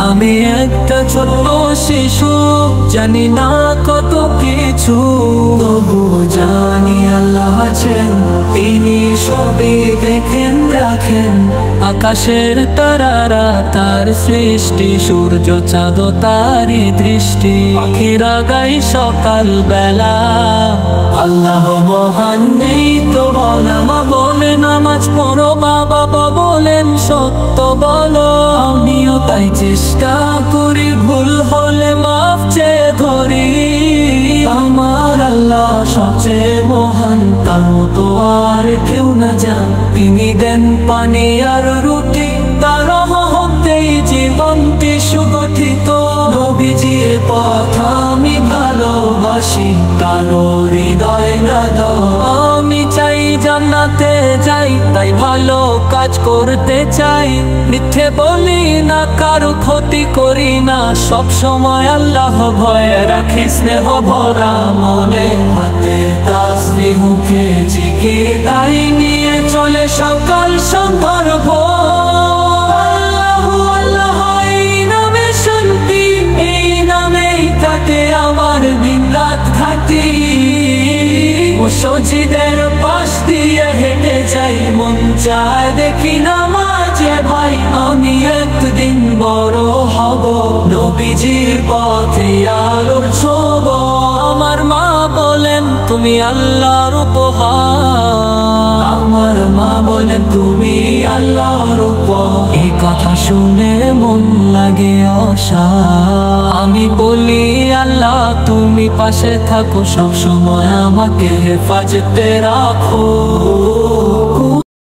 আমি একটা ছোট্ট শিশু, জানি না কত কিছু, তবু জানি আল্লাহ আছেন, তিনি সবই দেখেন রাখেন। আকাশের তারারা তার সৃষ্টি, সূর্য চাঁদ তারই দৃষ্টি। পাখিরা গাই সকাল বেলা, আল্লাহ মহান নেই তো বলা। মা বলে নামাজ পড়ো, বাবা বলেন সত্য বলো। আমিও তাই চেষ্টা করি, ভুল হলে মাফ চেয়ে ধরি। আমার আল্লাহ সবচেয়ে মহান, তার মতো আর কেউ না জান। তিনি দেন পানি আর রুটি, তার রহমতেই জীবনটি সুগঠিত। নবীজির পথ আমি ভালোবাসি, কারো হৃদয় না দাও। আমি চাই জান্নাতে যাই, তাই ভালো কাজ করতে চাই। মিথ্যে বলি না, কারো ক্ষতি করি না, সব সময় আল্লাহ ভয় রাখি স্নেহ ভরা মনে। হাতে তাসবিহ মুখে জিকির, তাই নিয়ে চলে সকাল সন্ধ্যার ভোর। আল্লাহু আল্লাহ এই নামে শান্তি, এই নামেই কাটে আমার দিন রাত ঘাটি। মসজিদের পাশ দিয়ে হেঁটে যাই, মন চায় দেখি নামাজে ভাই। আমি একদিন বড় হব, নবীজির পথে আলোর ছোব। আমার মা বলেন তুমি আল্লাহর উপহার, আমার মা বলেন তুমি আল্লাহর উপহার। এই কথা শুনে মন লাগে অসাড়। আমি বলি আল্লাহ তুমি পাশে থাকো, সব সময় আমাকে হেফাজতে রাখো।